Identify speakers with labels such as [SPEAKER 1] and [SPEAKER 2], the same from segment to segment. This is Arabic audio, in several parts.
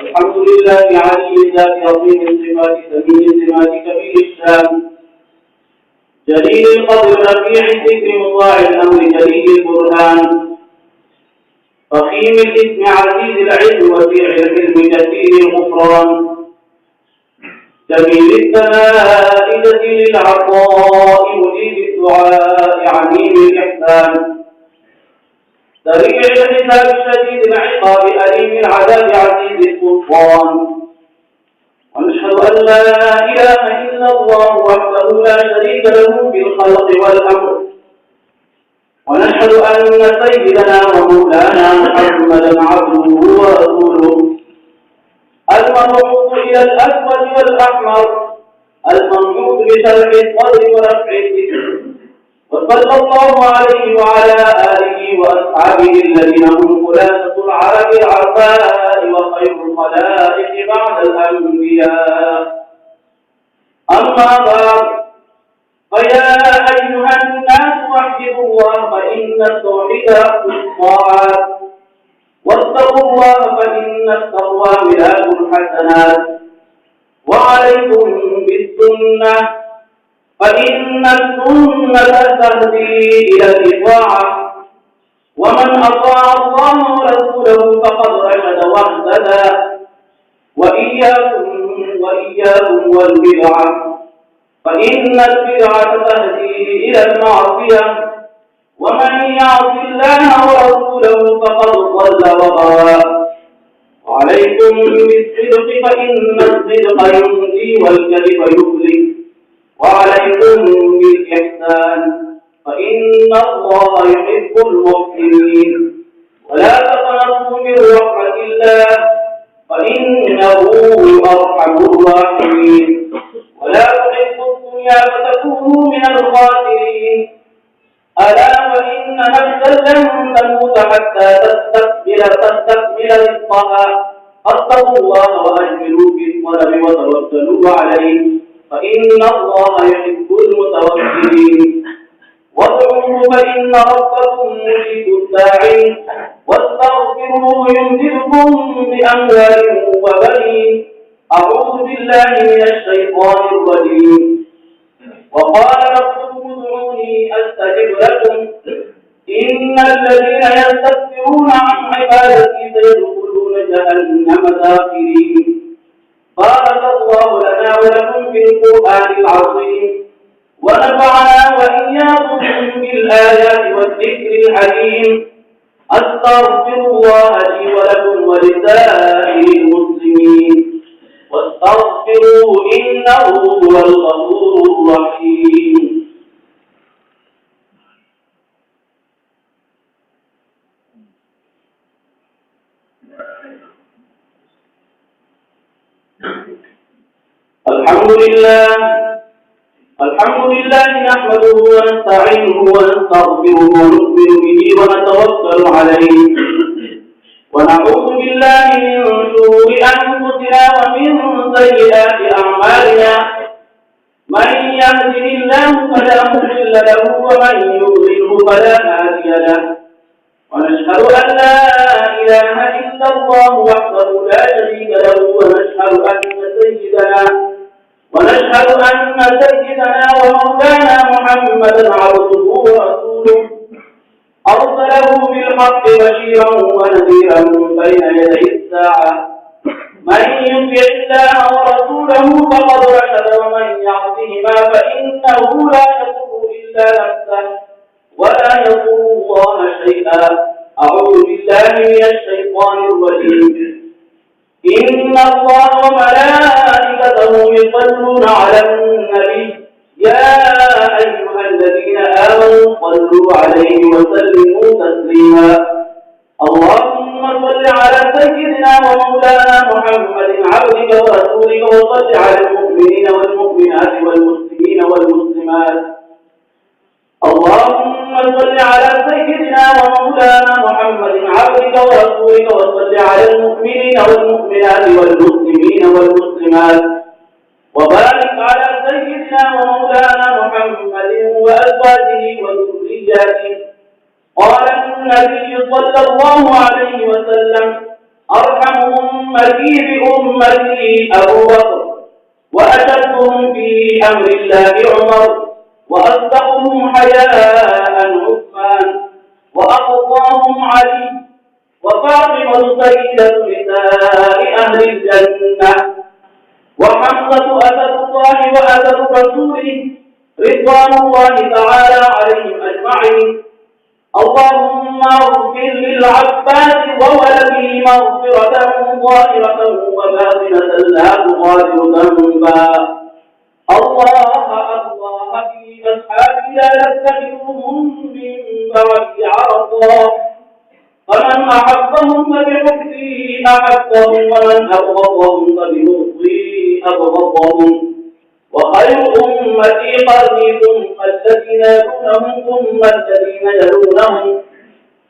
[SPEAKER 1] الحمد لله علي الذات عظيم الصفات سميع الصفات كبير الشان جليل القدر رفيع الذكر مطاع الامر جليل البرهان فخيم الاسم عزيز العلم وسيع العلم كثير الغفران جميل الثناء جزيل العطاء مجيب الدعاء عميم الاحسان سريع الحساب شديد العقاب أليم العذاب عزيز السلطان ونشهد أن لا إله إلا الله وحده لا شريك له في الخلق والأمر ونشهد أن سيدنا ومولانا محمدا عبده ورسوله المبعوث إلى الأسود والأحمر الممحوث بشرح الصدر ورفع الذكر وصلى الله عليه وعلى آله وأصحابه الذين هم خلاصة العرب العرباء وخير الخلائق بعد الأنبياء أما بعد فيا أيها الناس وحدوا الله فإن التوحيد أصل الطاعات واتقوا الله فإن التقوى ملاك الحسنات وعليكم بالسنة فإن السنة تهدي إلى الإطاعة ومن أطاع الله ورسوله فقد رشد واهتدى وإياكم والبدعة فإن البدعة تهدي إلى المعصية ومن يعص الله ورسوله فقد ضل وغوى وعليكم بالصدق فإن الصدق ينجي والكذب يهلك وعليكم بالإحسان فإن الله يحب المحسنين ولا تقنطوا من رحمة الله فإنه أرحم الراحمين ولا تحبوا الدنيا فتكونوا من الخاسرين ألا وإن نفسا لن تموت حتى تستكمل رزقها فاتقوا الله وأجملوا في الطلب وتوكلوا عليه فإن الله يحب المتوكلين وادعوه فإن ربكم مجيب الداعين واستغفروه يمددكم بأموال وبنين أعوذ بالله من الشيطان الرجيم وقال ربكم ادعوني أستجب لكم إن الذين يستكبرون عن عبادتي سيدخلون جهنم داخرين بارك الله لنا ولكم في القرآن العظيم ونفعنا وإياكم بالآيات والذكر الحكيم أستغفر الله لي ولكم ولسائر المسلمين واستغفروه إنه هو الغفور الرحيم الحمد لله نحمده ونستعينه ونستغفره ونؤمن به ونتوكل عليه ونعوذ بالله من شرور أنفسنا ومن سيئات أعمالنا من يهده الله فلا مضل له ومن يضلله فلا هادي له ونشهد أن لا إله إلا الله وحده لا شريك له ونشهد أن سيدنا ومولانا محمدا عبده ورسوله أرسله بالحق بشيرا ونذيرا بين يدي الساعة من يطع الله ورسوله فقد رشد ومن يعصهما فإنه لا يضر إلا نفسه ولا يضر الله شيئا أعوذ بالله من الشيطان الرجيم إن الله وملائكته يصلون على النبي يا أيها الذين آمنوا صلوا عليه وسلموا تسليما اللهم صل على سيدنا ومولانا محمد عبدك ورسولك وصل على المؤمنين والمؤمنات والمسلمين والمسلمات اللهم صل على سيدنا ومولانا محمد عبدك ورسولك وصل على المؤمنين والمؤمنات والمسلمين والمسلمات وبارك على سيدنا ومولانا محمد وأزواجه وذرياته قال النبي صلى الله عليه وسلم أرحم أمتي بأمتي أبو بكر، وأشدهم في أمر الله عمر، وأصدقهم حياء عثمان، وأقواهم علي، وفاطمة سيدة نساء أهل الجنة، وحمزة أسد الله وأسد رسوله رضوان الله تعالى عليهم أجمعين. اللهم اغفر للعباس وولده مغفرة ظاهرة وباطنة لا تغادر ذنبا. الله في أصحابي لا نتخذهم من بعد عرضا، فمن أحبهم فبحبه أحبهم، ومن أبغضهم فببغضه أبغضهم. وخير أمتي قرني ثم الذين يلونهم ثم الذين يلونهم،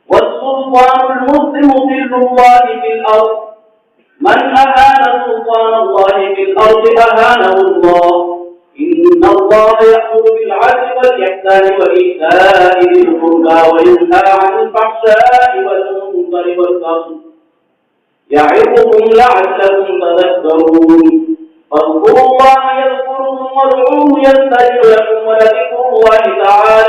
[SPEAKER 1] والسلطان المسلم ظل الله في الأرض، من أهان سلطان الله في الأرض أهانه الله. إن الله يأمر بالعدل والإحسان وإيتاء ذي القربى وينهى عن الفحشاء والمنكر والبغي يعظكم لعلكم تذكرون. فاذكروا الله يذكركم وادعوه يستجب لكم، ولذكر الله تعالى